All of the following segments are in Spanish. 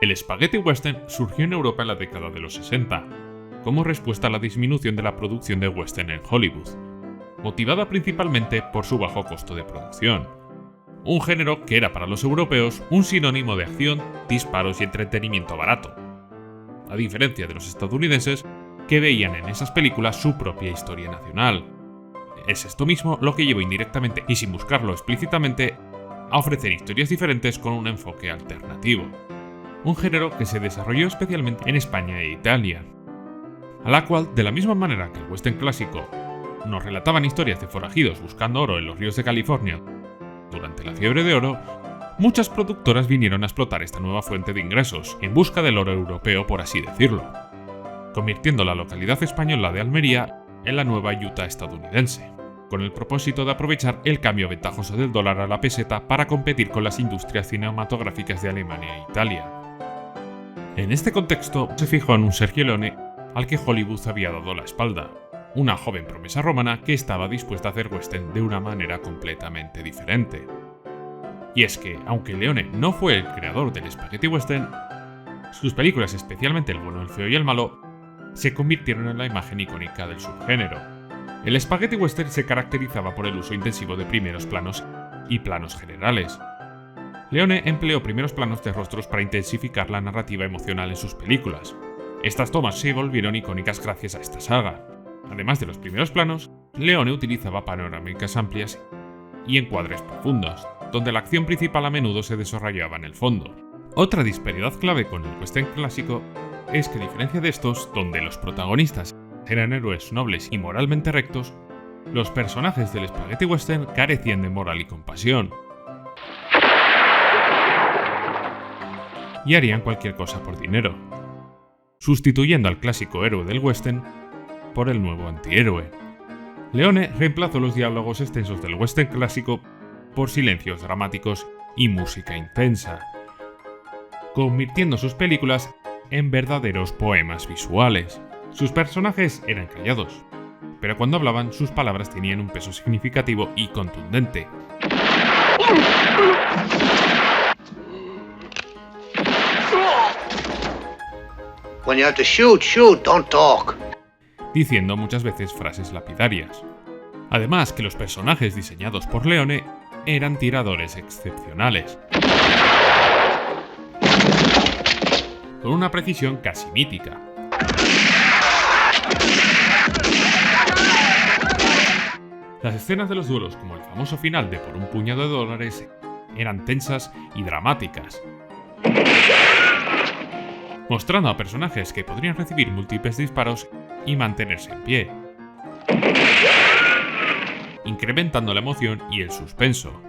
El spaghetti western surgió en Europa en la década de los 60, como respuesta a la disminución de la producción de western en Hollywood, motivada principalmente por su bajo costo de producción. Un género que era para los europeos un sinónimo de acción, disparos y entretenimiento barato, a diferencia de los estadounidenses que veían en esas películas su propia historia nacional. Es esto mismo lo que llevó indirectamente y sin buscarlo explícitamente a ofrecer historias diferentes con un enfoque alternativo. Un género que se desarrolló especialmente en España e Italia, a la cual, de la misma manera que el western clásico nos relataban historias de forajidos buscando oro en los ríos de California durante la fiebre de oro, muchas productoras vinieron a explotar esta nueva fuente de ingresos en busca del oro europeo, por así decirlo, convirtiendo la localidad española de Almería en la nueva Utah estadounidense, con el propósito de aprovechar el cambio ventajoso del dólar a la peseta para competir con las industrias cinematográficas de Alemania e Italia. En este contexto se fijó en un Sergio Leone al que Hollywood había dado la espalda, una joven promesa romana que estaba dispuesta a hacer western de una manera completamente diferente. Y es que, aunque Leone no fue el creador del spaghetti western, sus películas, especialmente El bueno, el feo y el malo, se convirtieron en la imagen icónica del subgénero. El spaghetti western se caracterizaba por el uso intensivo de primeros planos y planos generales. Leone empleó primeros planos de rostros para intensificar la narrativa emocional en sus películas. Estas tomas se volvieron icónicas gracias a esta saga. Además de los primeros planos, Leone utilizaba panorámicas amplias y encuadres profundos, donde la acción principal a menudo se desarrollaba en el fondo. Otra disparidad clave con el western clásico es que, a diferencia de estos, donde los protagonistas eran héroes nobles y moralmente rectos, los personajes del spaghetti western carecían de moral y compasión, y harían cualquier cosa por dinero, sustituyendo al clásico héroe del western por el nuevo antihéroe. Leone reemplazó los diálogos extensos del western clásico por silencios dramáticos y música intensa, convirtiendo sus películas en verdaderos poemas visuales. Sus personajes eran callados, pero cuando hablaban sus palabras tenían un peso significativo y contundente. When you have to shoot, shoot, don't talk. Diciendo muchas veces frases lapidarias. Además que los personajes diseñados por Leone eran tiradores excepcionales, con una precisión casi mítica. Las escenas de los duelos, como el famoso final de Por un puñado de dólares, eran tensas y dramáticas, mostrando a personajes que podrían recibir múltiples disparos y mantenerse en pie, incrementando la emoción y el suspenso.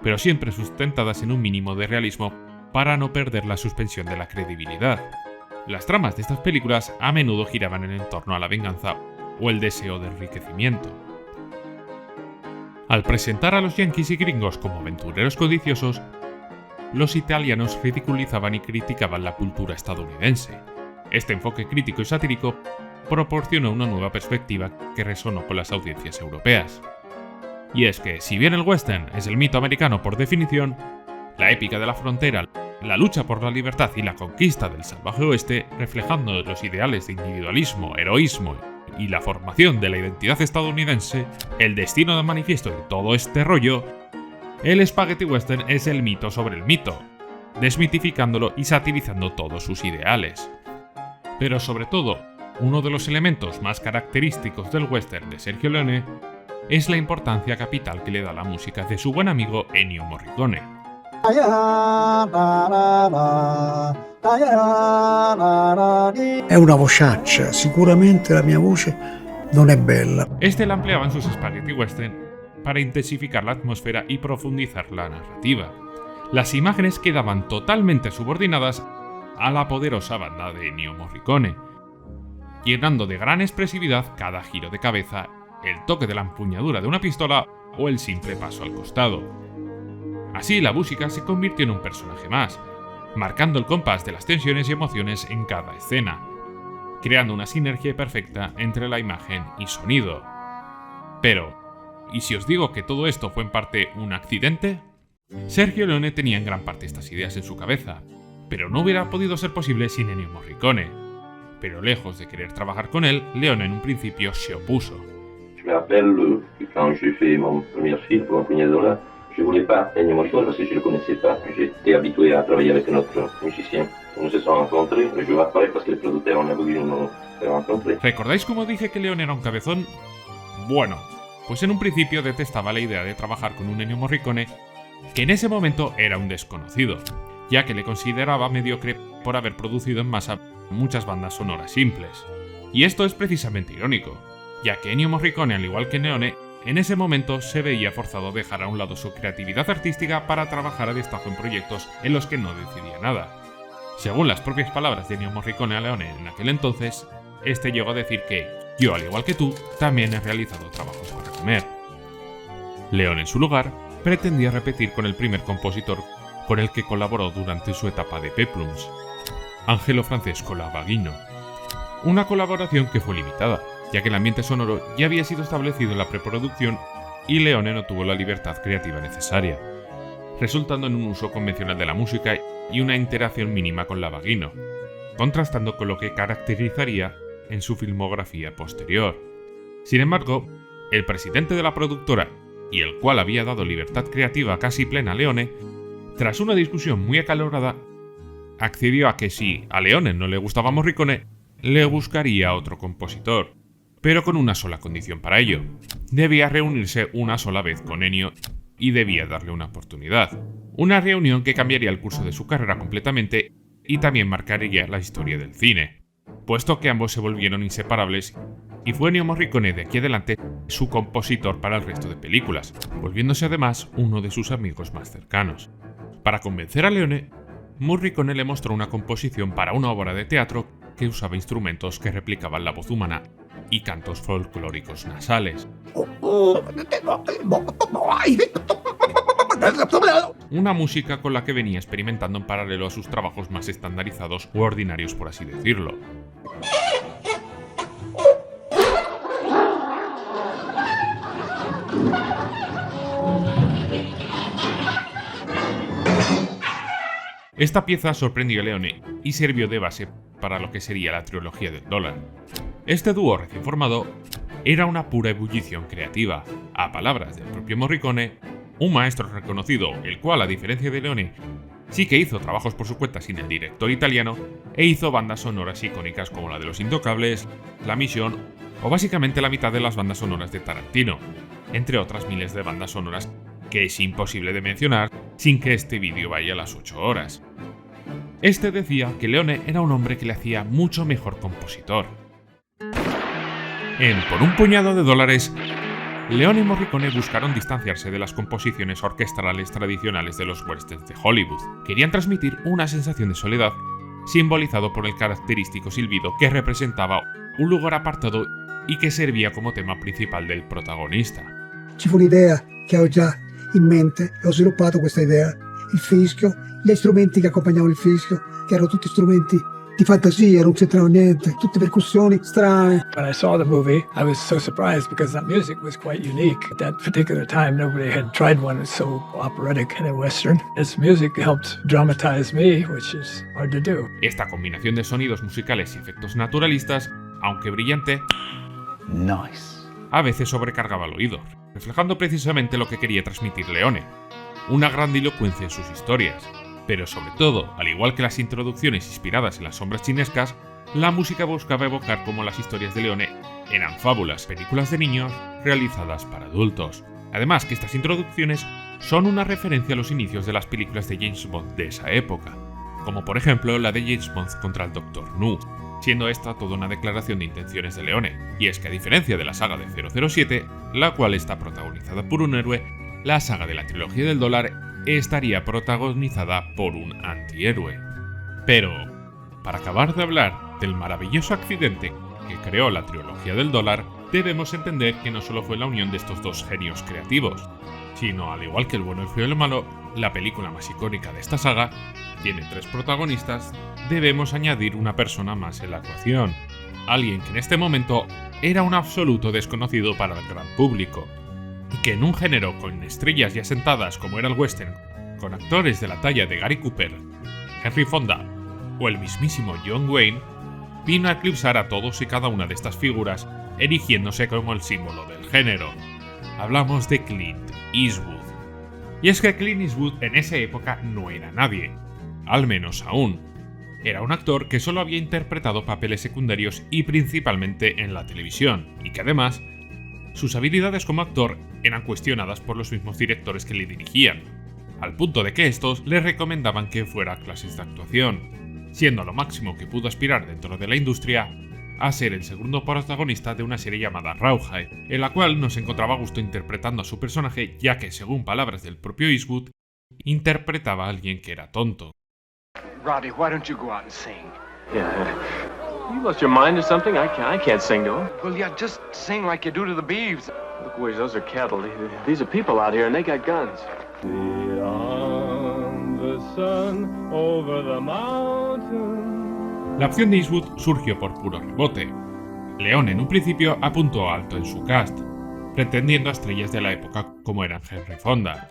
Pero siempre sustentadas en un mínimo de realismo para no perder la suspensión de la credibilidad. Las tramas de estas películas a menudo giraban en torno a la venganza o el deseo de enriquecimiento. Al presentar a los yanquis y gringos como aventureros codiciosos, los italianos ridiculizaban y criticaban la cultura estadounidense. Este enfoque crítico y satírico proporcionó una nueva perspectiva que resonó con las audiencias europeas. Y es que, si bien el western es el mito americano por definición, la épica de la frontera, la lucha por la libertad y la conquista del salvaje oeste, reflejando los ideales de individualismo, heroísmo y la formación de la identidad estadounidense, el destino de manifiesto de todo este rollo, el spaghetti western es el mito sobre el mito, desmitificándolo y satirizando todos sus ideales. Pero sobre todo, uno de los elementos más característicos del western de Sergio Leone es la importancia capital que le da la música de su buen amigo Ennio Morricone. È una vocaccia, sicuramente la mia voce non è bella. Este la empleaba en sus spaghetti western para intensificar la atmósfera y profundizar la narrativa. Las imágenes quedaban totalmente subordinadas a la poderosa banda de Ennio Morricone, llenando de gran expresividad cada giro de cabeza, el toque de la empuñadura de una pistola o el simple paso al costado. Así la música se convirtió en un personaje más, marcando el compás de las tensiones y emociones en cada escena, creando una sinergia perfecta entre la imagen y sonido. Pero, ¿y si os digo que todo esto fue en parte un accidente? Sergio Leone tenía en gran parte estas ideas en su cabeza, pero no hubiera podido ser posible sin Ennio Morricone. Pero lejos de querer trabajar con él, Leone en un principio se opuso. Je me rappelle que quand j'ai fait mon premier film pour un poignet de dollars, je voulais pas Ennio Morricone parce que je le connaissais pas. J'étais habitué à travailler avec un autre musicien. Nous se sommes rencontrés, je vais parler parce que le producteur n'a voulu nous rencontrer. ¿Recordáis cómo dije que Leone era un cabezón? Bueno, pues en un principio detestaba la idea de trabajar con un Ennio Morricone que en ese momento era un desconocido, ya que le consideraba mediocre por haber producido en masa muchas bandas sonoras simples. Y esto es precisamente irónico, ya que Ennio Morricone, al igual que Leone, en ese momento se veía forzado a dejar a un lado su creatividad artística para trabajar a destajo en proyectos en los que no decidía nada. Según las propias palabras de Ennio Morricone a Leone en aquel entonces, este llegó a decir que yo, al igual que tú, también he realizado trabajos para comer. Leone, en su lugar, pretendía repetir con el primer compositor con el que colaboró durante su etapa de Peplums, Angelo Francesco Lavaghino. Una colaboración que fue limitada, ya que el ambiente sonoro ya había sido establecido en la preproducción y Leone no tuvo la libertad creativa necesaria, resultando en un uso convencional de la música y una interacción mínima con Lavaghino, contrastando con lo que caracterizaría en su filmografía posterior. Sin embargo, el presidente de la productora, y el cual había dado libertad creativa casi plena a Leone, tras una discusión muy acalorada, accedió a que si a Leone no le gustaba Morricone, le buscaría otro compositor, pero con una sola condición para ello: debía reunirse una sola vez con Ennio y debía darle una oportunidad. Una reunión que cambiaría el curso de su carrera completamente y también marcaría la historia del cine, puesto que ambos se volvieron inseparables y fue Ennio Morricone de aquí adelante su compositor para el resto de películas, volviéndose además uno de sus amigos más cercanos. Para convencer a Leone, Morricone le mostró una composición para una obra de teatro que usaba instrumentos que replicaban la voz humana y cantos folclóricos nasales. Una música con la que venía experimentando en paralelo a sus trabajos más estandarizados u ordinarios, por así decirlo. Esta pieza sorprendió a Leone y sirvió de base para lo que sería la trilogía del dólar. Este dúo recién formado era una pura ebullición creativa. A palabras del propio Morricone, un maestro reconocido, el cual, a diferencia de Leone, sí que hizo trabajos por su cuenta sin el director italiano e hizo bandas sonoras icónicas como la de Los Intocables, La Misión o básicamente la mitad de las bandas sonoras de Tarantino, entre otras miles de bandas sonoras que es imposible de mencionar sin que este vídeo vaya a las 8 horas. Este decía que Leone era un hombre que le hacía mucho mejor compositor. En Por un puñado de dólares, Leone y Morricone buscaron distanciarse de las composiciones orquestales tradicionales de los westerns de Hollywood. Querían transmitir una sensación de soledad, simbolizado por el característico silbido que representaba un lugar apartado y que servía como tema principal del protagonista. Ci fu un'idea che ho già in mente e ho sviluppato questa idea: il fischio, gli strumenti che accompagnavano il fischio, che erano tutti strumenti di fantasia, non c'entravano niente, tutte percussioni strane. When I saw the movie, I was so surprised because that music was quite unique. At that particular time, nobody had tried one so operatic in a western. This music helped dramatize me, which is hard to do. Esta combinación de sonidos musicales y efectos naturalistas, aunque brillante, a veces sobrecargaba el oído, reflejando precisamente lo que quería transmitir Leone: una grandilocuencia en sus historias. Pero sobre todo, al igual que las introducciones inspiradas en las sombras chinescas, la música buscaba evocar cómo las historias de Leone eran fábulas, películas de niños realizadas para adultos. Además, que estas introducciones son una referencia a los inicios de las películas de James Bond de esa época, como por ejemplo la de James Bond contra el Dr. No, siendo esta toda una declaración de intenciones de Leone. Y es que, a diferencia de la saga de 007, la cual está protagonizada por un héroe, la saga de la trilogía del dólar estaría protagonizada por un antihéroe. Pero, para acabar de hablar del maravilloso accidente que creó la trilogía del dólar, debemos entender que no solo fue la unión de estos dos genios creativos, sino, al igual que El bueno, el feo y el malo, la película más icónica de esta saga tiene 3 protagonistas, debemos añadir una persona más en la ecuación. alguien que en este momento era un absoluto desconocido para el gran público, y que en un género con estrellas ya sentadas como era el western, con actores de la talla de Gary Cooper, Henry Fonda o el mismísimo John Wayne, vino a eclipsar a todos y cada una de estas figuras, erigiéndose como el símbolo del género. Hablamos de Clint Eastwood. Y es que Clint Eastwood en esa época no era nadie, al menos aún. Era un actor que solo había interpretado papeles secundarios y principalmente en la televisión, y que además, sus habilidades como actor eran cuestionadas por los mismos directores que le dirigían, al punto de que estos le recomendaban que fuera a clases de actuación, siendo lo máximo que pudo aspirar dentro de la industria a ser el segundo protagonista de una serie llamada Rawhide, en la cual no se encontraba a gusto interpretando a su personaje, ya que, según palabras del propio Eastwood, interpretaba a alguien que era tonto. Roddy, why don't you go out and sing? Yeah. You lost your mind or something? I can't sing to him. Well, yeah, just sing like you do to the beeves. Look, boys, those are cattle. These are people out here, and they got guns. Beyond the sun, over the mountain. La opción de Eastwood surgió por puro rebote. Leone en un principio apuntó alto en su cast, pretendiendo a estrellas de la época como eran Henry Fonda,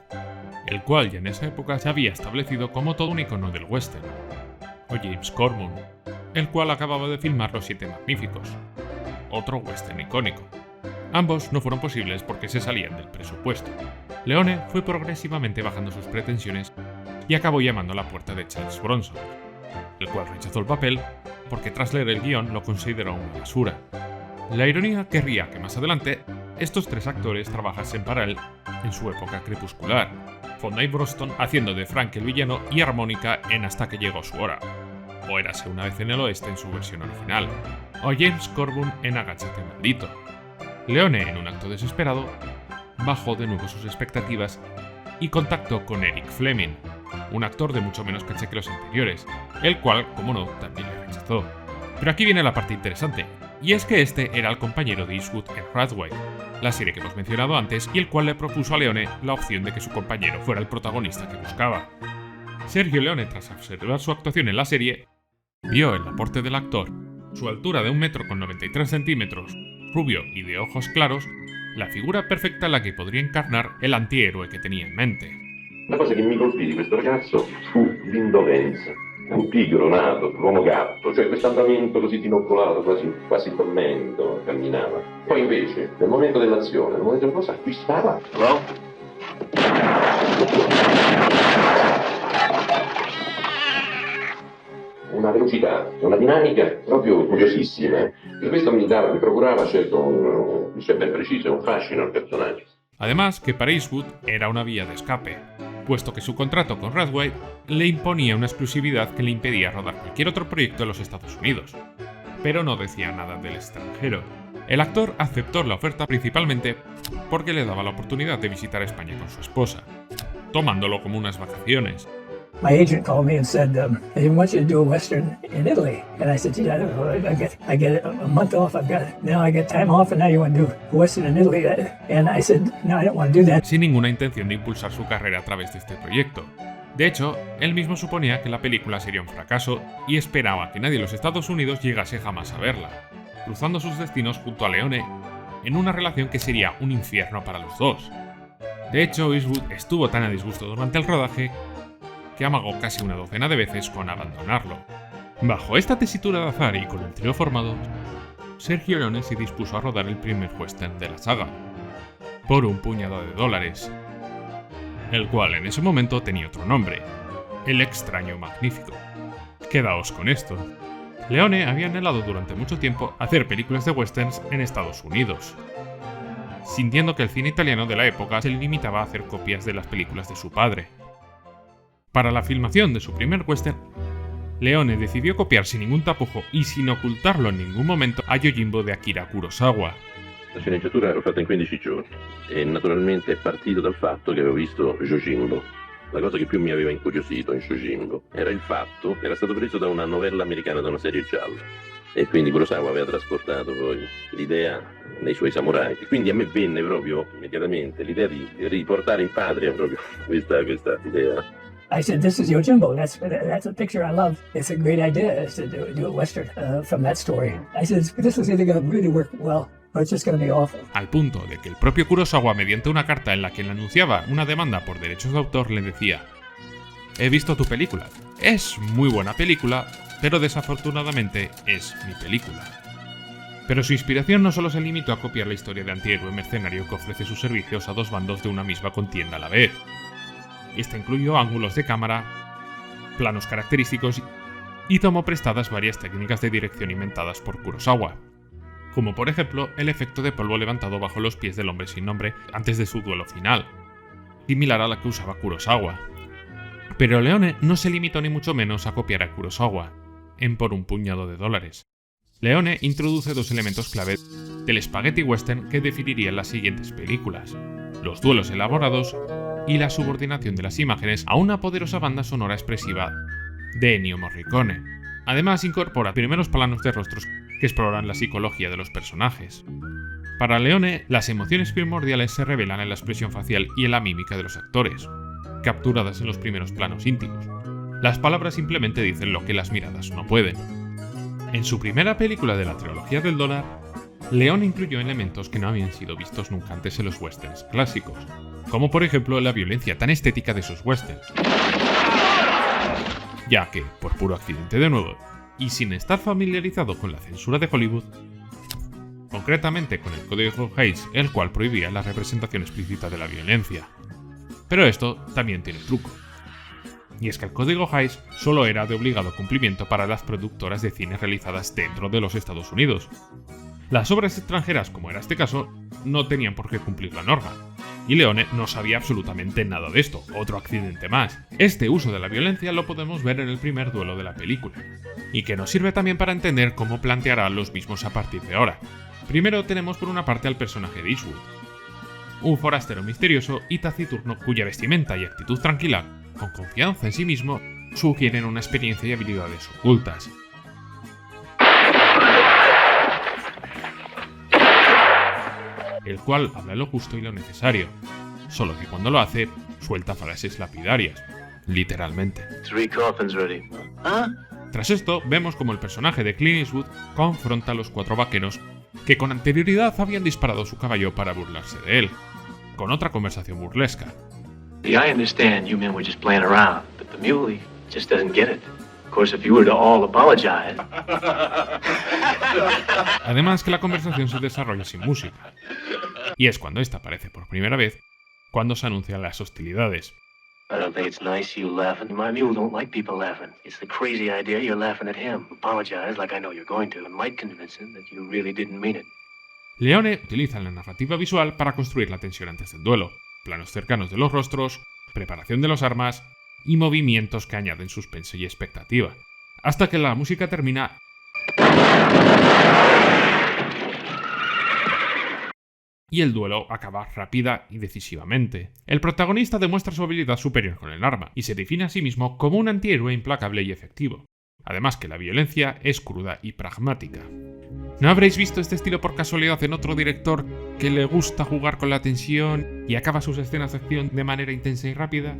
el cual ya en esa época se había establecido como todo un icono del western, o James Corman, el cual acababa de filmar Los Siete Magníficos, otro western icónico. Ambos no fueron posibles porque se salían del presupuesto. Leone fue progresivamente bajando sus pretensiones y acabó llamando a la puerta de Charles Bronson, el cual rechazó el papel porque tras leer el guión lo consideró una basura. La ironía querría que más adelante estos tres actores trabajasen para él en su época crepuscular, Fonda y Broston haciendo de Frank el villano y Armónica en Hasta que llegó su hora, o Érase una vez en el oeste en su versión original, o James Coburn en Agáchate maldito. Leone, en un acto desesperado, bajó de nuevo sus expectativas y contactó con Eric Fleming, un actor de mucho menos caché que los anteriores, el cual, como no, también le rechazó. Pero aquí viene la parte interesante, y es que este era el compañero de Eastwood en Rawhide, la serie que hemos mencionado antes, y el cual le propuso a Leone la opción de que su compañero fuera el protagonista que buscaba. Sergio Leone, tras observar su actuación en la serie, vio el aporte del actor, su altura de 1,93 m, rubio y de ojos claros, la figura perfecta en la que podría encarnar el antihéroe que tenía en mente. La cosa che mi colpì di questo ragazzo fu l'indolenza. Un pigro nato, l'uomo gatto, cioè questo andamento così dinoccolato, quasi tormento, camminava. Poi invece, nel momento dell'azione, nel momento della cosa, acquistava. No? Una velocità, una dinamica proprio curiosissima. E questo mi procurava certo ben preciso, un fascino al personaggio. Además, que para Eastwood era una vía de escape, puesto que su contrato con Rawhide le imponía una exclusividad que le impedía rodar cualquier otro proyecto en los Estados Unidos, pero no decía nada del extranjero. El actor aceptó la oferta principalmente porque le daba la oportunidad de visitar España con su esposa, tomándolo como unas vacaciones. My agent called me and said, they want you to do a Western in Italy. And I said, yeah, I get a month off. Now I get time off, and now you want to do a Western in Italy. And I said, no, I don't want to do that. Sin ninguna intención de impulsar su carrera a través de este proyecto. De hecho, él mismo suponía que la película sería un fracaso y esperaba que nadie en los Estados Unidos llegase jamás a verla, cruzando sus destinos junto a Leone en una relación que sería un infierno para los dos. De hecho, Eastwood estuvo tan a disgusto durante el rodaje que amagó casi una docena de veces con abandonarlo. Bajo esta tesitura de azar y con el trío formado, Sergio Leone se dispuso a rodar el primer western de la saga, por un puñado de dólares, el cual en ese momento tenía otro nombre, El extraño magnífico. Quedaos con esto. Leone había anhelado durante mucho tiempo hacer películas de westerns en Estados Unidos, sintiendo que el cine italiano de la época se limitaba a hacer copias de las películas de su padre. Para la filmación de su primer western, Leone decidió copiar sin ningún tapujo y sin ocultarlo en ningún momento a Yojimbo de Akira Kurosawa. La sceneggiatura l'ho fatta in 15 giorni e naturalmente è partito dal fatto che avevo visto Yojimbo. La cosa che più mi aveva incuriosito in Yojimbo era il fatto che era stato preso da una novella americana, da una serie gialla. E quindi Kurosawa aveva trasportato poi l'idea nei suoi samurai. E quindi a me venne proprio immediatamente l'idea di riportare in patria proprio questa idea. I said, "This is Yojimbo. That's a picture I love. It's a great idea to do a western from that story." I said, "This is either going to really work well or it's just going to be awful." Al punto de que el propio Kurosawa, mediante una carta en la que le anunciaba una demanda por derechos de autor, le decía: "He visto tu película. Es muy buena película, pero desafortunadamente es mi película". Pero su inspiración no solo se limitó a copiar la historia de antihéroe mercenario que ofrece sus servicios a dos bandos de una misma contienda a la vez. Esta incluyó ángulos de cámara, planos característicos y tomó prestadas varias técnicas de dirección inventadas por Kurosawa, como por ejemplo el efecto de polvo levantado bajo los pies del hombre sin nombre antes de su duelo final, similar a la que usaba Kurosawa. Pero Leone no se limitó ni mucho menos a copiar a Kurosawa, en por un puñado de dólares. Leone introduce dos elementos clave del spaghetti western que definirían las siguientes películas: los duelos elaborados y la subordinación de las imágenes a una poderosa banda sonora expresiva de Ennio Morricone. Además, incorpora primeros planos de rostros que exploran la psicología de los personajes. Para Leone, las emociones primordiales se revelan en la expresión facial y en la mímica de los actores, capturadas en los primeros planos íntimos. Las palabras simplemente dicen lo que las miradas no pueden. En su primera película de la trilogía del dólar, Leone incluyó elementos que no habían sido vistos nunca antes en los westerns clásicos, como por ejemplo la violencia tan estética de sus westerns. Ya que, por puro accidente de nuevo, y sin estar familiarizado con la censura de Hollywood, concretamente con el Código Hays, el cual prohibía la representación explícita de la violencia. Pero esto también tiene truco. Y es que el Código Hays solo era de obligado cumplimiento para las productoras de cine realizadas dentro de los Estados Unidos. Las obras extranjeras, como era este caso, no tenían por qué cumplir la norma. Y Leone no sabía absolutamente nada de esto, otro accidente más. Este uso de la violencia lo podemos ver en el primer duelo de la película, y que nos sirve también para entender cómo planteará los mismos a partir de ahora. Primero tenemos por una parte al personaje de Eastwood, un forastero misterioso y taciturno cuya vestimenta y actitud tranquila, con confianza en sí mismo, sugieren una experiencia y habilidades ocultas. El cual habla lo justo y lo necesario, solo que cuando lo hace, suelta frases lapidarias, literalmente. 3 coffins ready. Tras esto, vemos como el personaje de Clint Eastwood confronta a los 4 vaqueros que con anterioridad habían disparado su caballo para burlarse de él, con otra conversación burlesca. I understand you men were just playing around, but the muley just doesn't get it. Of course, if you were to all apologize. Además que la conversación se desarrolla sin música, y es cuando esta aparece por primera vez, cuando se anuncian las hostilidades. I don't think it's nice you laughing. My mule don't like people laughing. It's the crazy idea you're laughing at him. Apologize like I know you're going to, and might convince him that you really didn't mean it. Leone utiliza la narrativa visual para construir la tensión antes del duelo, planos cercanos de los rostros, preparación de las armas y movimientos que añaden suspense y expectativa, hasta que la música termina y el duelo acaba rápida y decisivamente. El protagonista demuestra su habilidad superior con el arma y se define a sí mismo como un antihéroe implacable y efectivo. Además que la violencia es cruda y pragmática. ¿No habréis visto este estilo por casualidad en otro director que le gusta jugar con la tensión y acaba sus escenas de acción de manera intensa y rápida?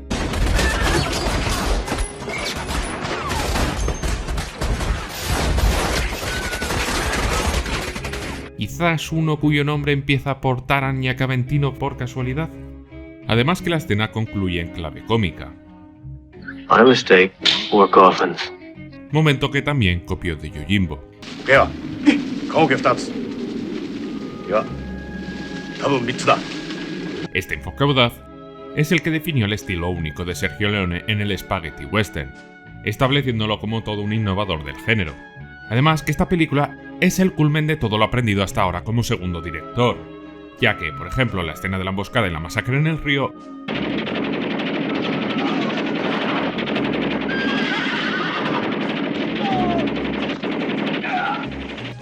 ¿Quizás uno cuyo nombre empieza por Taran y acaba en Tino por casualidad? Además que la escena concluye en clave cómica. My mistake. 4 coffins. Momento que también copió de Yojimbo. Este enfoque audaz es el que definió el estilo único de Sergio Leone en el spaghetti western, estableciéndolo como todo un innovador del género. Además que esta película es el culmen de todo lo aprendido hasta ahora como segundo director, ya que, por ejemplo, la escena de la emboscada y la masacre en el río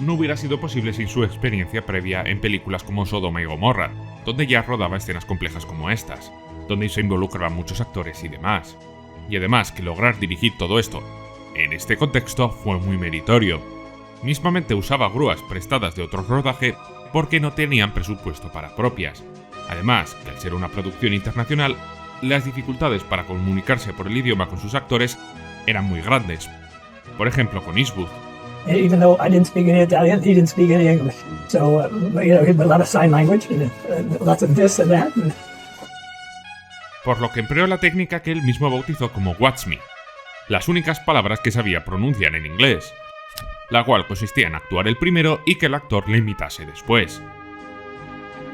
no hubiera sido posible sin su experiencia previa en películas como Sodoma y Gomorra, donde ya rodaba escenas complejas como estas, donde se involucraban muchos actores y demás. Y además que lograr dirigir todo esto en este contexto fue muy meritorio. Mismamente usaba grúas prestadas de otro rodaje porque no tenían presupuesto para propias. Además que al ser una producción internacional, las dificultades para comunicarse por el idioma con sus actores eran muy grandes. Por ejemplo, con Eastwood. Even though I didn't speak any Italian, he didn't speak any English. So, he had a lot of sign language and lots of this and that. Por lo que empleó la técnica que él mismo bautizó como Watch Me, las únicas palabras que sabía pronunciar en inglés, la cual consistía en actuar el primero y que el actor le imitase después.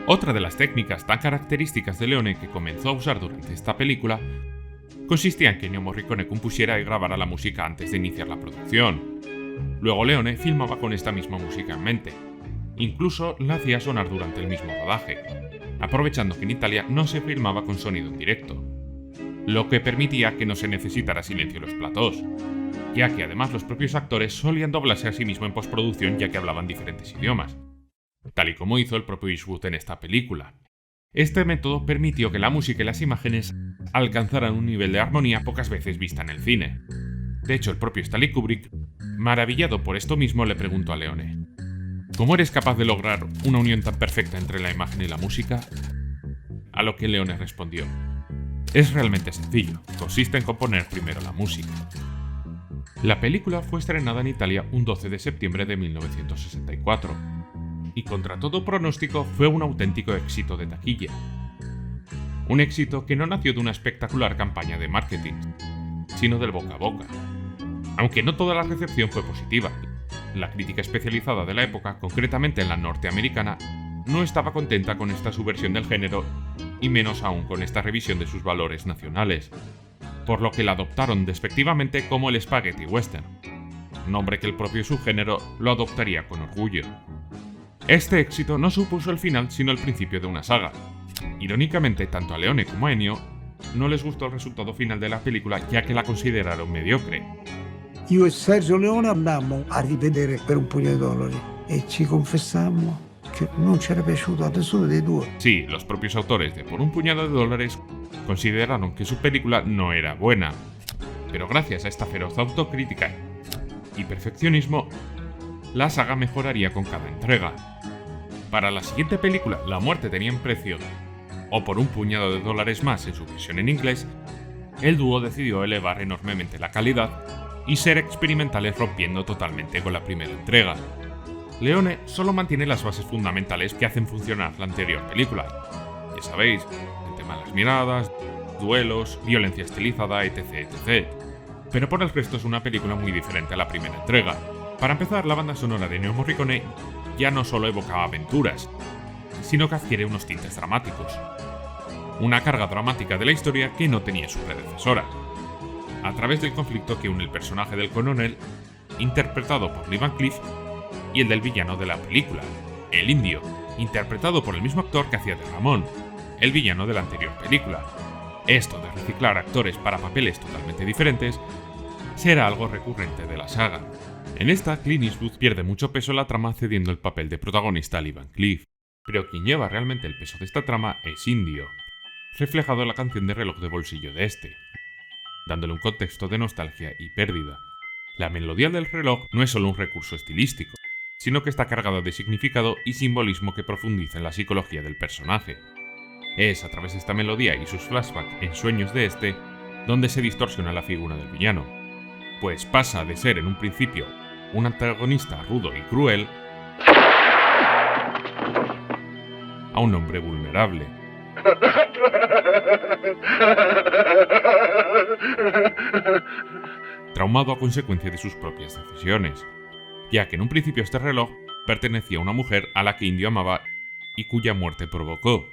Otra de las técnicas tan características de Leone que comenzó a usar durante esta película consistía en que Ennio Morricone compusiera y grabara la música antes de iniciar la producción. Luego Leone filmaba con esta misma música en mente. Incluso la hacía sonar durante el mismo rodaje, aprovechando que en Italia no se filmaba con sonido en directo, lo que permitía que no se necesitara silencio en los platós, ya que además los propios actores solían doblarse a sí mismos en postproducción ya que hablaban diferentes idiomas, tal y como hizo el propio Eastwood en esta película. Este método permitió que la música y las imágenes alcanzaran un nivel de armonía pocas veces vista en el cine. De hecho, el propio Stanley Kubrick, maravillado por esto mismo, le preguntó a Leone: ¿cómo eres capaz de lograr una unión tan perfecta entre la imagen y la música? A lo que Leone respondió: es realmente sencillo, consiste en componer primero la música. La película fue estrenada en Italia un 12 de septiembre de 1964, y contra todo pronóstico fue un auténtico éxito de taquilla. Un éxito que no nació de una espectacular campaña de marketing, sino del boca a boca. Aunque no toda la recepción fue positiva, la crítica especializada de la época, concretamente en la norteamericana, no estaba contenta con esta subversión del género y menos aún con esta revisión de sus valores nacionales, por lo que la adoptaron despectivamente como el Spaghetti Western, nombre que el propio subgénero lo adoptaría con orgullo. Este éxito no supuso el final sino el principio de una saga. Irónicamente, tanto a Leone como a Ennio no les gustó el resultado final de la película ya que la consideraron mediocre. Io e Sergio Leone andammo a rivedere Per un pugno di dollari e ci confessammo che non c'era piaciuto a nessuno dei due. Sí, los propios autores de Por un puñado de dólares consideraron que su película no era buena, pero gracias a esta feroz autocrítica y perfeccionismo, la saga mejoraría con cada entrega. Para la siguiente película, La muerte tenía un precio, o Por un puñado de dólares más en su versión en inglés, el dúo decidió elevar enormemente la calidad y ser experimentales rompiendo totalmente con la primera entrega. Leone solo mantiene las bases fundamentales que hacen funcionar la anterior película. Ya sabéis, el tema de las miradas, duelos, violencia estilizada, etc, etc. Pero por el resto es una película muy diferente a la primera entrega. Para empezar, la banda sonora de Ennio Morricone ya no solo evocaba aventuras, sino que adquiere unos tintes dramáticos. Una carga dramática de la historia que no tenía su predecesora, a través del conflicto que une el personaje del coronel, interpretado por Lee Van Cleef, y el del villano de la película, el indio, interpretado por el mismo actor que hacía de Ramón, el villano de la anterior película. Esto de reciclar actores para papeles totalmente diferentes será algo recurrente de la saga. En esta, Clint Eastwood pierde mucho peso en la trama cediendo el papel de protagonista a Lee Van Cleef, pero quien lleva realmente el peso de esta trama es Indio, reflejado en la canción de reloj de bolsillo de este, dándole un contexto de nostalgia y pérdida. La melodía del reloj no es solo un recurso estilístico, sino que está cargada de significado y simbolismo que profundiza en la psicología del personaje. Es a través de esta melodía y sus flashbacks en sueños de este, donde se distorsiona la figura del villano, pues pasa de ser en un principio un antagonista rudo y cruel a un hombre vulnerable. Traumado a consecuencia de sus propias decisiones, ya que en un principio este reloj pertenecía a una mujer a la que Indio amaba y cuya muerte provocó.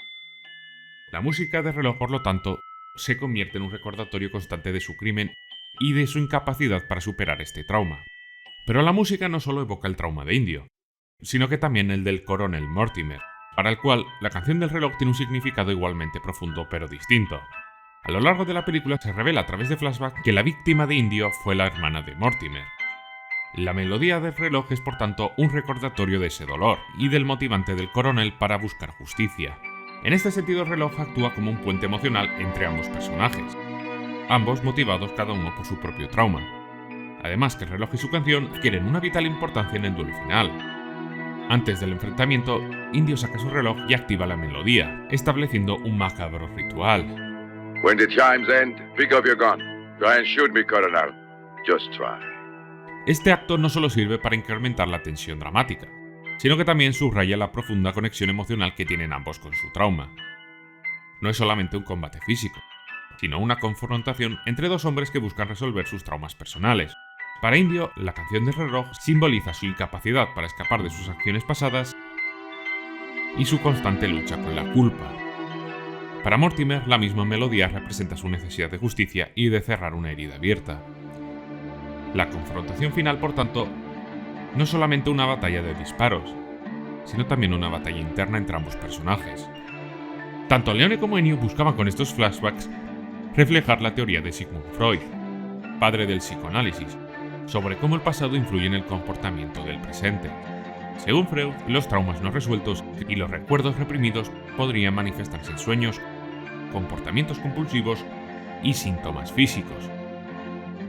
La música de reloj, por lo tanto, se convierte en un recordatorio constante de su crimen y de su incapacidad para superar este trauma. Pero la música no solo evoca el trauma de Indio, sino que también el del coronel Mortimer, para el cual la canción del reloj tiene un significado igualmente profundo pero distinto. A lo largo de la película se revela a través de flashback que la víctima de Indio fue la hermana de Mortimer. La melodía del reloj es por tanto un recordatorio de ese dolor y del motivante del coronel para buscar justicia. En este sentido, el reloj actúa como un puente emocional entre ambos personajes, ambos motivados cada uno por su propio trauma. Además que el reloj y su canción adquieren una vital importancia en el duelo final. Antes del enfrentamiento, Indio saca su reloj y activa la melodía, estableciendo un macabro ritual. When the chimes end, pick up your gun. Try and shoot me, Colonel. Just try. Este acto no solo sirve para incrementar la tensión dramática, sino que también subraya la profunda conexión emocional que tienen ambos con su trauma. No es solamente un combate físico, sino una confrontación entre dos hombres que buscan resolver sus traumas personales. Para Indio, la canción del reloj simboliza su incapacidad para escapar de sus acciones pasadas y su constante lucha con la culpa. Para Mortimer, la misma melodía representa su necesidad de justicia y de cerrar una herida abierta. La confrontación final, por tanto, no es solamente una batalla de disparos, sino también una batalla interna entre ambos personajes. Tanto Leone como Ennio buscaban con estos flashbacks reflejar la teoría de Sigmund Freud, padre del psicoanálisis, sobre cómo el pasado influye en el comportamiento del presente. Según Freud, los traumas no resueltos y los recuerdos reprimidos podrían manifestarse en sueños, comportamientos compulsivos y síntomas físicos,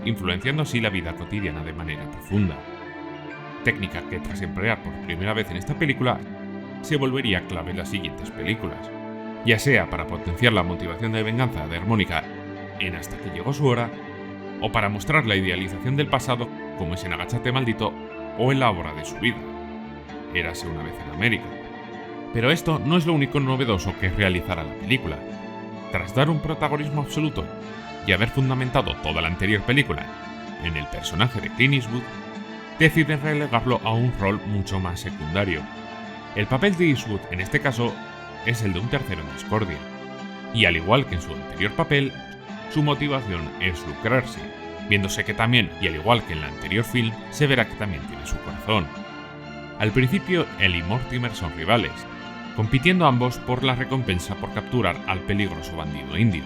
influenciando así la vida cotidiana de manera profunda. Técnica que, tras emplear por primera vez en esta película, se volvería clave en las siguientes películas, ya sea para potenciar la motivación de venganza de Armónica en Hasta que llegó su hora, o para mostrar la idealización del pasado como es en Agáchate maldito o en la obra de su vida, Érase una vez en América. Pero esto no es lo único novedoso que realizará la película. Tras dar un protagonismo absoluto y haber fundamentado toda la anterior película en el personaje de Clint Eastwood, deciden relegarlo a un rol mucho más secundario. El papel de Eastwood en este caso es el de un tercero en discordia, y al igual que en su anterior papel, su motivación es lucrarse, viéndose que también, y al igual que en el anterior film, se verá que también tiene su corazón. Al principio, él y Mortimer son rivales, compitiendo ambos por la recompensa por capturar al peligroso bandido indio.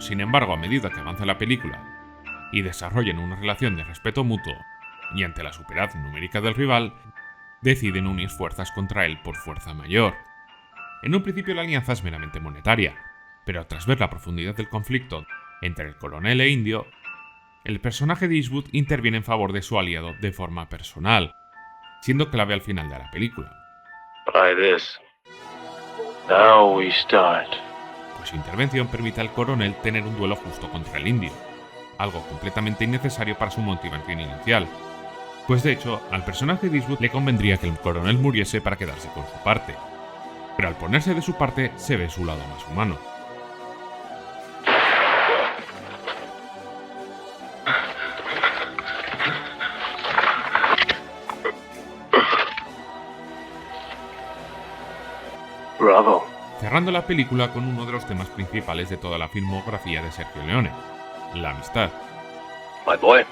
Sin embargo, a medida que avanza la película y desarrollan una relación de respeto mutuo y ante la superioridad numérica del rival, deciden unir fuerzas contra él por fuerza mayor. En un principio la alianza es meramente monetaria, pero tras ver la profundidad del conflicto entre el coronel e Indio, el personaje de Eastwood interviene en favor de su aliado de forma personal, siendo clave al final de la película. By this, now we start. Pues su intervención permite al coronel tener un duelo justo contra el indio, algo completamente innecesario para su motivación inicial, pues de hecho al personaje de Eastwood le convendría que el coronel muriese para quedarse con su parte, pero al ponerse de su parte se ve su lado más humano. Bravo. Cerrando la película con uno de los temas principales de toda la filmografía de Sergio Leone, la amistad. My boy,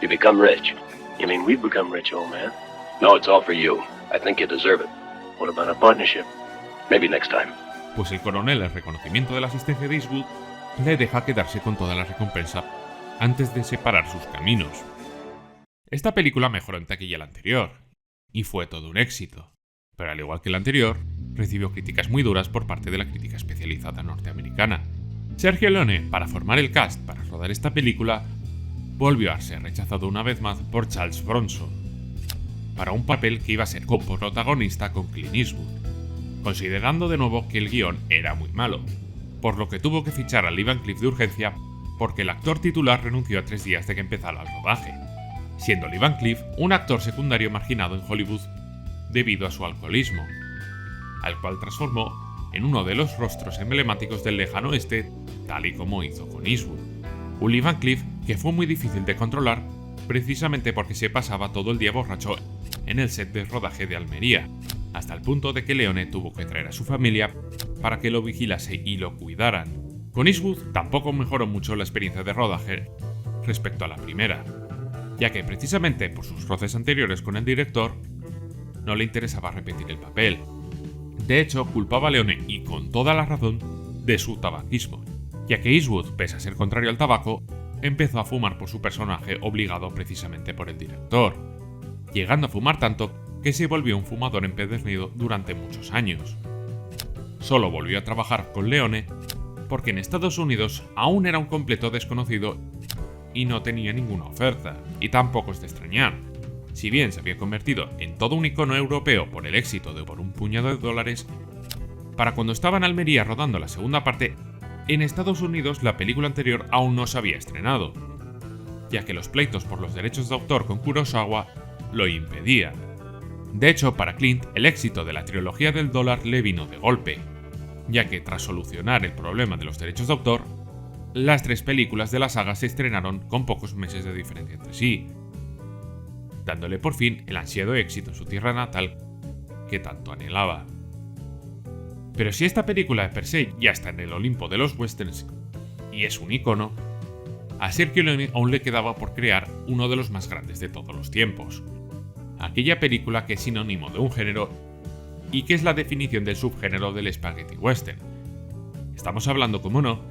you become rich. You mean we've become rich, old man? No, it's all for you. I think you deserve it. What about a partnership? Maybe next time. Pues el coronel, en reconocimiento de la asistencia de Eastwood, le deja quedarse con toda la recompensa antes de separar sus caminos. Esta película mejoró en taquilla la anterior, y fue todo un éxito, pero al igual que la anterior, recibió críticas muy duras por parte de la crítica especializada norteamericana. Sergio Leone, para formar el cast para rodar esta película, volvió a ser rechazado una vez más por Charles Bronson, para un papel que iba a ser coprotagonista con Clint Eastwood, considerando de nuevo que el guión era muy malo, por lo que tuvo que fichar a Lee Van Cleef de urgencia porque el actor titular renunció a 3 días de que empezara el rodaje, siendo Lee Van Cleef un actor secundario marginado en Hollywood debido a su alcoholismo, al cual transformó en uno de los rostros emblemáticos del lejano oeste, tal y como hizo con Eastwood. Un Lee Van Cleef que fue muy difícil de controlar precisamente porque se pasaba todo el día borracho en el set de rodaje de Almería, hasta el punto de que Leone tuvo que traer a su familia para que lo vigilase y lo cuidaran. Con Eastwood tampoco mejoró mucho la experiencia de rodaje respecto a la primera, ya que precisamente por sus roces anteriores con el director, no le interesaba repetir el papel. De hecho, culpaba a Leone, y con toda la razón, de su tabaquismo, ya que Eastwood, pese a ser contrario al tabaco, empezó a fumar por su personaje obligado precisamente por el director, llegando a fumar tanto que se volvió un fumador empedernido durante muchos años. Solo volvió a trabajar con Leone porque en Estados Unidos aún era un completo desconocido y no tenía ninguna oferta, y tampoco es de extrañar. Si bien se había convertido en todo un icono europeo por el éxito de Por un puñado de dólares, para cuando estaba en Almería rodando la segunda parte, en Estados Unidos la película anterior aún no se había estrenado, ya que los pleitos por los derechos de autor con Kurosawa lo impedían. De hecho, para Clint, el éxito de la trilogía del dólar le vino de golpe, ya que tras solucionar el problema de los derechos de autor, las 3 películas de la saga se estrenaron con pocos meses de diferencia entre sí, dándole por fin el ansiado éxito en su tierra natal que tanto anhelaba. Pero si esta película de per se ya está en el Olimpo de los westerns y es un icono, a Sergio Leone aún le quedaba por crear uno de los más grandes de todos los tiempos. Aquella película que es sinónimo de un género y que es la definición del subgénero del spaghetti western. Estamos hablando, como no,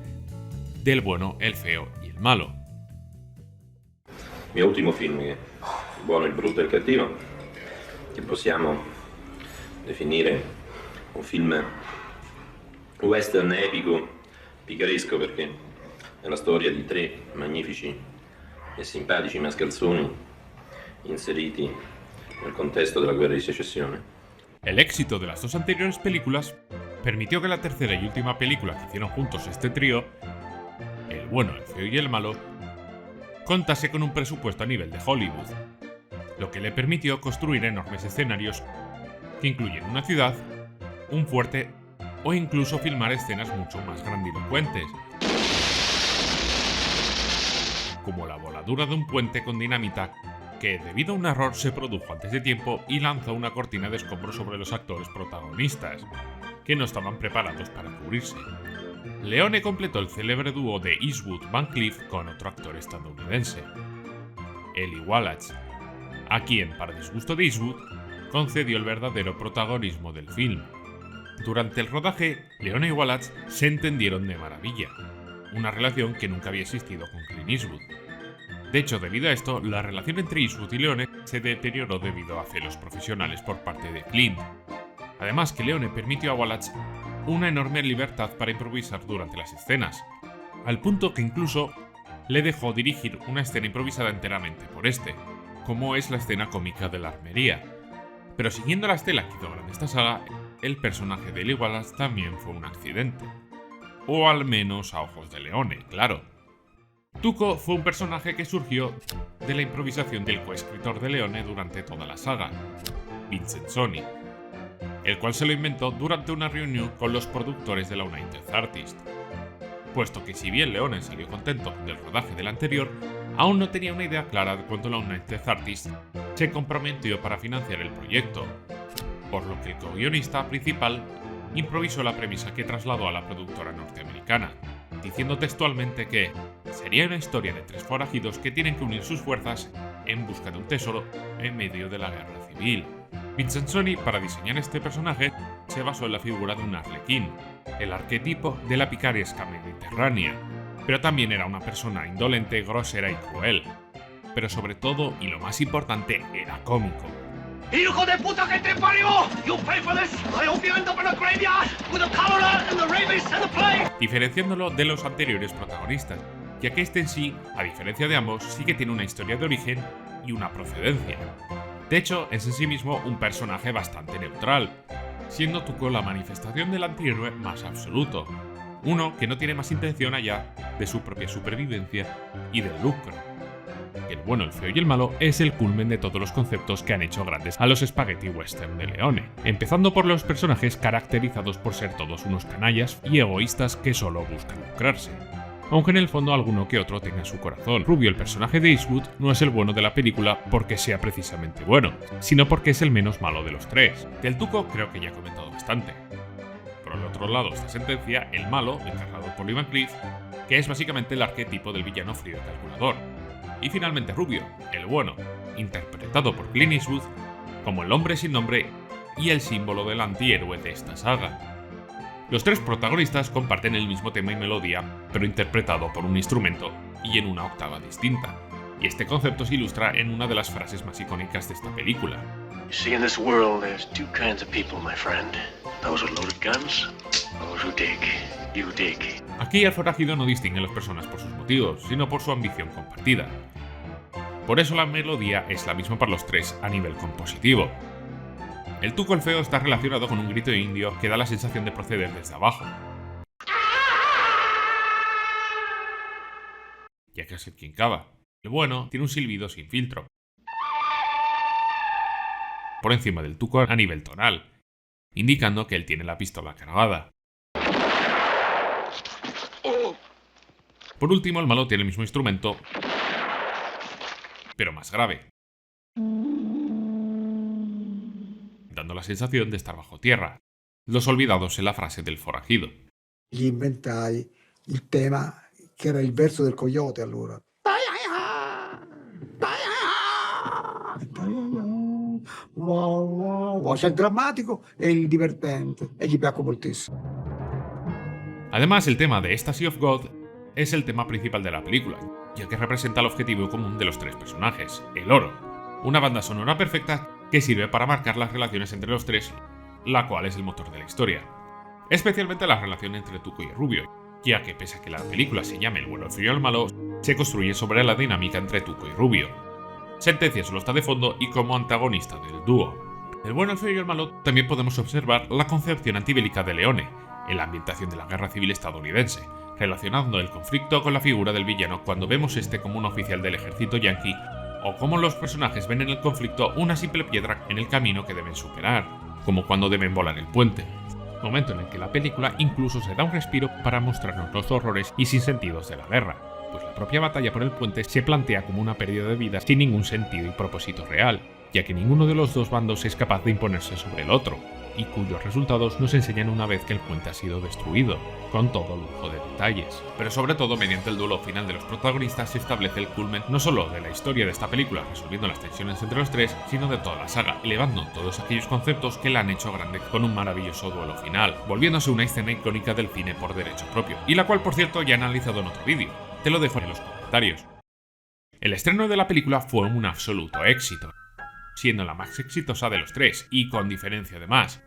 del bueno, el feo y el malo. Il mio ultimo film, che è Il buono, il brutto e il cattivo, che possiamo definire un film western epico, picaresco, perché è la storia di 3 magnifici e simpatici mascalzoni inseriti nel contesto della guerra di secessione. El éxito de las 2 anteriores películas permitió que la tercera y última película que hicieron juntos este trío, El bueno, el feo y el malo, contase con un presupuesto a nivel de Hollywood, lo que le permitió construir enormes escenarios que incluyen una ciudad, un fuerte o incluso filmar escenas mucho más grandilocuentes, como la voladura de un puente con dinamita que, debido a un error, se produjo antes de tiempo y lanzó una cortina de escombros sobre los actores protagonistas, que no estaban preparados para cubrirse. Leone completó el célebre dúo de Eastwood-Van Cleef con otro actor estadounidense, Eli Wallach, a quien, para disgusto de Eastwood, concedió el verdadero protagonismo del film. Durante el rodaje, Leone y Wallach se entendieron de maravilla, una relación que nunca había existido con Clint Eastwood. De hecho, debido a esto, la relación entre Eastwood y Leone se deterioró debido a celos profesionales por parte de Clint. Además, que Leone permitió a Wallach una enorme libertad para improvisar durante las escenas, al punto que incluso le dejó dirigir una escena improvisada enteramente por este, como es la escena cómica de la armería. Pero siguiendo la estela que hizo grande esta saga, el personaje de Eli Wallach también fue un accidente. O al menos a ojos de Leone, claro. Tuco fue un personaje que surgió de la improvisación del coescritor de Leone durante toda la saga, Vincent Soni, el cual se lo inventó durante una reunión con los productores de la United Artists, puesto que si bien Leone salió contento del rodaje del anterior, aún no tenía una idea clara de cuánto la United Artists se comprometió para financiar el proyecto, por lo que el co-guionista principal improvisó la premisa que trasladó a la productora norteamericana, diciendo textualmente que sería una historia de 3 forajidos que tienen que unir sus fuerzas en busca de un tesoro en medio de la guerra civil. Vincent Soni, para diseñar este personaje, se basó en la figura de un arlequín, el arquetipo de la picaresca mediterránea, pero también era una persona indolente, grosera y cruel. Pero sobre todo, y lo más importante, era cómico. ¡Hijo de puta que te parió! You pay for this! I hope you end up in a graveyard with the cholera and the rabies and the plague! Diferenciándolo de los anteriores protagonistas, ya que este en sí, a diferencia de ambos, sí que tiene una historia de origen y una procedencia. De hecho, es en sí mismo un personaje bastante neutral, siendo Tuco la manifestación del antihéroe más absoluto, uno que no tiene más intención allá de su propia supervivencia y del lucro. El bueno, el feo y el malo es el culmen de todos los conceptos que han hecho grandes a los spaghetti western de Leone, empezando por los personajes caracterizados por ser todos unos canallas y egoístas que solo buscan lucrarse. Aunque en el fondo alguno que otro tenga su corazón. Rubio, el personaje de Eastwood, no es el bueno de la película porque sea precisamente bueno, sino porque es el menos malo de los 3. Del Tuco creo que ya he comentado bastante. Por el otro lado esta sentencia, el malo, encarnado por Lee Van Cleef, que es básicamente el arquetipo del villano frío y calculador. Y finalmente Rubio, el bueno, interpretado por Clint Eastwood como el hombre sin nombre y el símbolo del antihéroe de esta saga. Los 3 protagonistas comparten el mismo tema y melodía, pero interpretado por un instrumento y en una octava distinta. Y este concepto se ilustra en una de las frases más icónicas de esta película. You see, in this world, there's 2 kinds of people, my friend. Those with loaded guns, those who dig. You dig. Aquí el forajido no distingue a las personas por sus motivos, sino por su ambición compartida. Por eso la melodía es la misma para los tres a nivel compositivo. El tuco el feo está relacionado con un grito indio que da la sensación de proceder desde abajo, ya que es el quien cava. El bueno tiene un silbido sin filtro, por encima del tuco a nivel tonal, indicando que él tiene la pistola cargada. Por último, el malo tiene el mismo instrumento, pero más grave, dando la sensación de estar bajo tierra, los olvidados en la frase del forajido. Gli inventai il tema che era il verso del coyote allora. C'è il drammatico e il divertente e gli piacque moltissimo. Además, el tema de Ecstasy of God es el tema principal de la película, ya que representa el objetivo común de los tres personajes, el oro. Una banda sonora perfecta que sirve para marcar las relaciones entre los tres, la cual es el motor de la historia. Especialmente la relación entre Tuco y Rubio, ya que pese a que la película se llame El bueno, el feo y el malo, se construye sobre la dinámica entre Tuco y Rubio. Sentencia solo está de fondo y como antagonista del dúo. El bueno, el feo y el malo también podemos observar la concepción antibélica de Leone, en la ambientación de la Guerra Civil estadounidense, relacionando el conflicto con la figura del villano cuando vemos este como un oficial del ejército yanqui, o cómo los personajes ven en el conflicto una simple piedra en el camino que deben superar, como cuando deben volar el puente. Momento en el que la película incluso se da un respiro para mostrarnos los horrores y sinsentidos de la guerra, pues la propia batalla por el puente se plantea como una pérdida de vidas sin ningún sentido y propósito real, ya que ninguno de los dos bandos es capaz de imponerse sobre el otro, y cuyos resultados nos enseñan una vez que el puente ha sido destruido, con todo lujo de detalles. Pero sobre todo, mediante el duelo final de los protagonistas se establece el culmen no solo de la historia de esta película, resolviendo las tensiones entre los tres, sino de toda la saga, elevando todos aquellos conceptos que la han hecho grande con un maravilloso duelo final, volviéndose una escena icónica del cine por derecho propio, y la cual por cierto ya he analizado en otro vídeo, te lo dejo en los comentarios. El estreno de la película fue un absoluto éxito, siendo la más exitosa de los tres, y con diferencia además.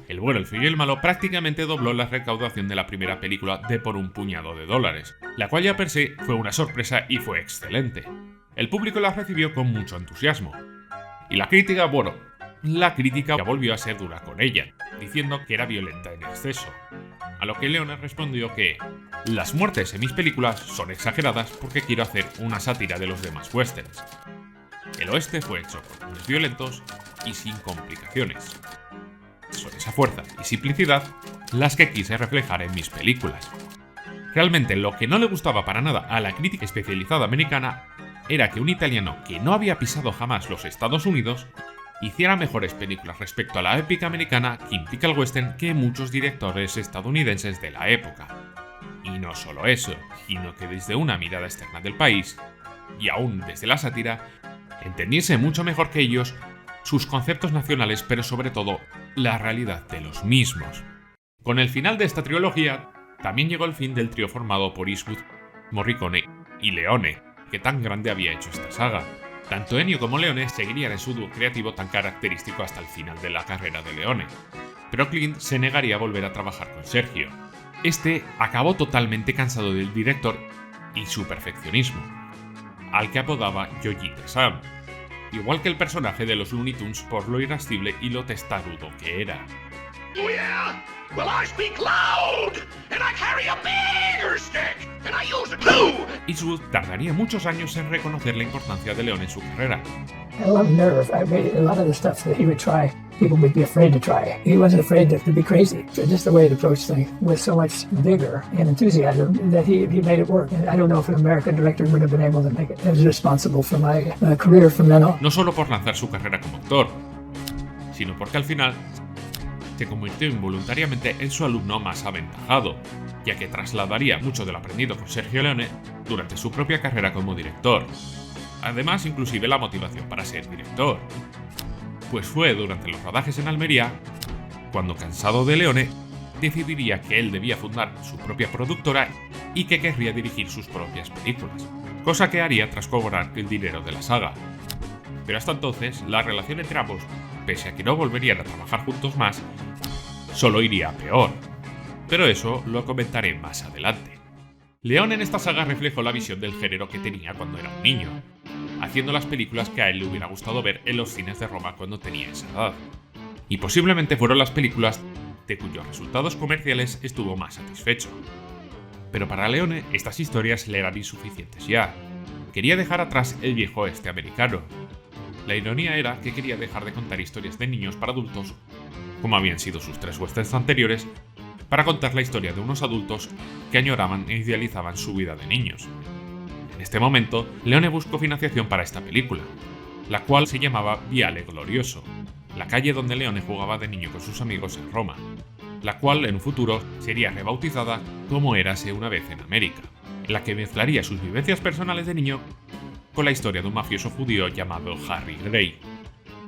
El bueno, el feo y el malo prácticamente dobló la recaudación de la primera película de por un puñado de dólares, la cual ya per se fue una sorpresa y fue excelente. El público la recibió con mucho entusiasmo. Y la crítica, bueno, la crítica ya volvió a ser dura con ella, diciendo que era violenta en exceso. A lo que Leone respondió que las muertes en mis películas son exageradas porque quiero hacer una sátira de los demás westerns. El oeste fue hecho con hombres violentos y sin complicaciones. Son esa fuerza y simplicidad las que quise reflejar en mis películas. Realmente lo que no le gustaba para nada a la crítica especializada americana era que un italiano que no había pisado jamás los Estados Unidos hiciera mejores películas respecto a la épica americana que implica el western que muchos directores estadounidenses de la época. Y no solo eso, sino que desde una mirada externa del país, y aún desde la sátira, entendiese mucho mejor que ellos sus conceptos nacionales, pero sobre todo la realidad de los mismos. Con el final de esta trilogía, también llegó el fin del trío formado por Eastwood, Morricone y Leone, que tan grande había hecho esta saga. Tanto Ennio como Leone seguirían en su dúo creativo tan característico hasta el final de la carrera de Leone, pero Clint se negaría a volver a trabajar con Sergio. Este acabó totalmente cansado del director y su perfeccionismo, al que apodaba Yoyite Sam, igual que el personaje de los Looney Tunes por lo irascible y lo testarudo que era. Oh yeah? Well, I speak loud, and I carry a bigger stick, and I use it too. Eastwood tardaría muchos años en reconocer la importancia de Leone en su carrera. A lot of nerve. I made a lot of the stuff that he would try. People would be afraid to try. He wasn't afraid to be crazy. So just the way he approached things with so much vigor and enthusiasm that he made it work. And I don't know if an American director would have been able to make it. It was responsible for my career from then on. No solo por lanzar su carrera como actor, sino porque al final se convirtió involuntariamente en su alumno más aventajado, ya que trasladaría mucho de lo aprendido con Sergio Leone durante su propia carrera como director. Además, inclusive la motivación para ser director, pues fue durante los rodajes en Almería cuando, cansado de Leone, decidiría que él debía fundar su propia productora y que querría dirigir sus propias películas, cosa que haría tras cobrar el dinero de la saga. Pero hasta entonces, la relación entre ambos, pese a que no volverían a trabajar juntos más, solo iría a peor, pero eso lo comentaré más adelante. Leone en esta saga reflejó la visión del género que tenía cuando era un niño, haciendo las películas que a él le hubiera gustado ver en los cines de Roma cuando tenía esa edad. Y posiblemente fueron las películas de cuyos resultados comerciales estuvo más satisfecho. Pero para Leone estas historias le eran insuficientes ya. Quería dejar atrás el viejo oeste americano. La ironía era que quería dejar de contar historias de niños para adultos, como habían sido sus 3 westerns anteriores, para contar la historia de unos adultos que añoraban e idealizaban su vida de niños. En este momento, Leone buscó financiación para esta película, la cual se llamaba Viale Glorioso, la calle donde Leone jugaba de niño con sus amigos en Roma, la cual en un futuro sería rebautizada como Érase una vez en América, en la que mezclaría sus vivencias personales de niño con la historia de un mafioso judío llamado Harry Gray,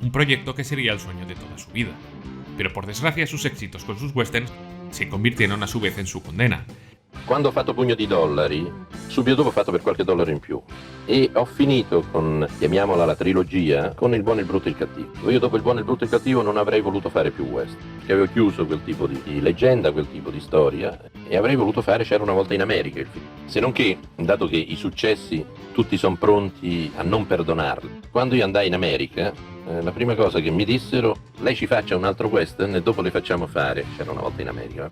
un proyecto que sería el sueño de toda su vida. Pero por desgracia sus éxitos con sus westerns si convirtieron a su vez en su condena. Quando ho fatto Pugno di Dollari, subito dopo ho fatto Per qualche dollaro in più. E ho finito con, chiamiamola la trilogia, con Il buono, il brutto e il cattivo. Io dopo Il buono, il brutto e il cattivo non avrei voluto fare più western, perché avevo chiuso quel tipo di leggenda, quel tipo di storia, e avrei voluto fare C'era una volta in America il film. Se non che, dato che i successi tutti sono pronti a non perdonarli, quando io andai in America, la prima cosa che mi dissero: lei ci faccia un altro western e dopo le facciamo fare C'era una volta in America.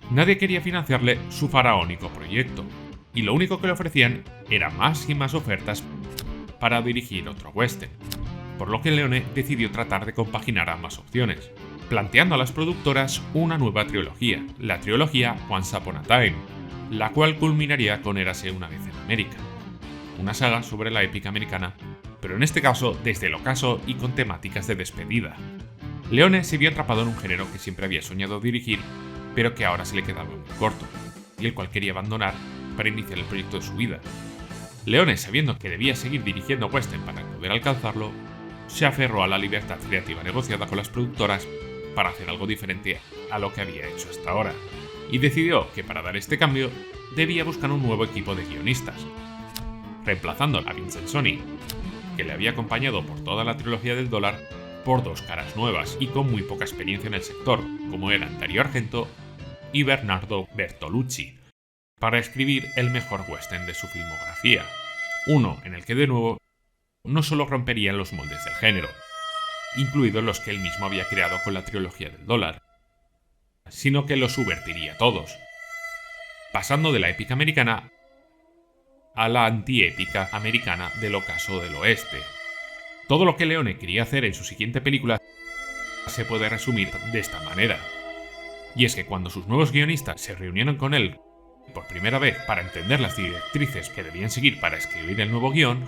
Nadie quería financiarle su faraónico proyecto, y lo único que le ofrecían era más y más ofertas para dirigir otro western, por lo que Leone decidió tratar de compaginar ambas opciones, planteando a las productoras una nueva trilogía, la trilogía Once Upon a Time, la cual culminaría con Érase una vez en América, una saga sobre la épica americana, pero en este caso desde el ocaso y con temáticas de despedida. Leone se vio atrapado en un género que siempre había soñado dirigir, pero que ahora se le quedaba muy corto, y el cual quería abandonar para iniciar el proyecto de su vida. Leone, sabiendo que debía seguir dirigiendo western para poder alcanzarlo, se aferró a la libertad creativa negociada con las productoras para hacer algo diferente a lo que había hecho hasta ahora, y decidió que para dar este cambio debía buscar un nuevo equipo de guionistas, reemplazando a Vincent Soni, que le había acompañado por toda la trilogía del dólar, por 2 caras nuevas y con muy poca experiencia en el sector, como eran Dario Argento y Bernardo Bertolucci, para escribir el mejor western de su filmografía, uno en el que de nuevo no solo romperían los moldes del género, incluidos los que él mismo había creado con la trilogía del dólar, sino que los subvertiría todos, pasando de la épica americana a la antiépica americana del ocaso del oeste. Todo lo que Leone quería hacer en su siguiente película se puede resumir de esta manera. Y es que cuando sus nuevos guionistas se reunieron con él por primera vez para entender las directrices que debían seguir para escribir el nuevo guión,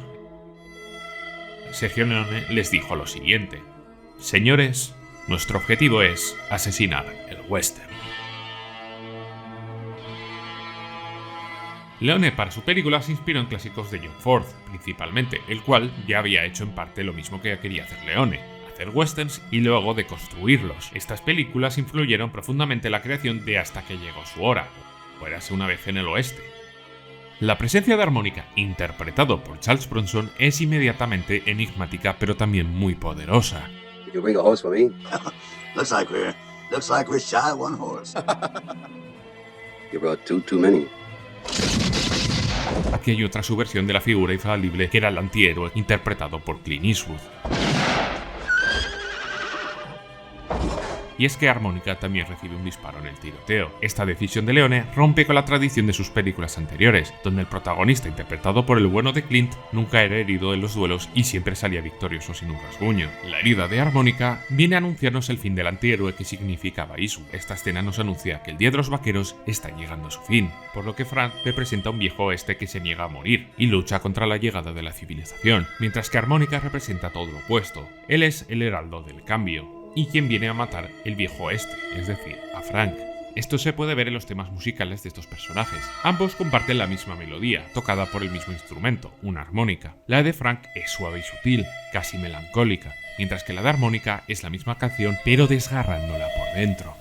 Sergio Leone les dijo lo siguiente: señores, nuestro objetivo es asesinar el western. Leone para su película se inspiró en clásicos de John Ford, principalmente, el cual ya había hecho en parte lo mismo que quería hacer Leone, hacer westerns y luego deconstruirlos. Estas películas influyeron profundamente en la creación de Hasta que llegó su hora, o Érase una vez en el oeste. La presencia de armónica, interpretado por Charles Bronson, es inmediatamente enigmática pero también muy poderosa. You bring a horse for me? looks like we're shy of one horse. You brought too many. Aquí hay otra subversión de la figura infalible que era el antihéroe interpretado por Clint Eastwood. Y es que Armónica también recibe un disparo en el tiroteo. Esta decisión de Leone rompe con la tradición de sus películas anteriores, donde el protagonista interpretado por el bueno de Clint nunca era herido en los duelos y siempre salía victorioso sin un rasguño. La herida de Armónica viene a anunciarnos el fin del antihéroe que significaba Eastwood. Esta escena nos anuncia que el Día de los Vaqueros está llegando a su fin, por lo que Frank representa un viejo oeste que se niega a morir y lucha contra la llegada de la civilización, mientras que Armónica representa todo lo opuesto. Él es el heraldo del cambio y quien viene a matar el viejo oeste, es decir, a Frank. Esto se puede ver en los temas musicales de estos personajes. Ambos comparten la misma melodía, tocada por el mismo instrumento, una armónica. La de Frank es suave y sutil, casi melancólica, mientras que la de Armónica es la misma canción pero desgarrándola por dentro.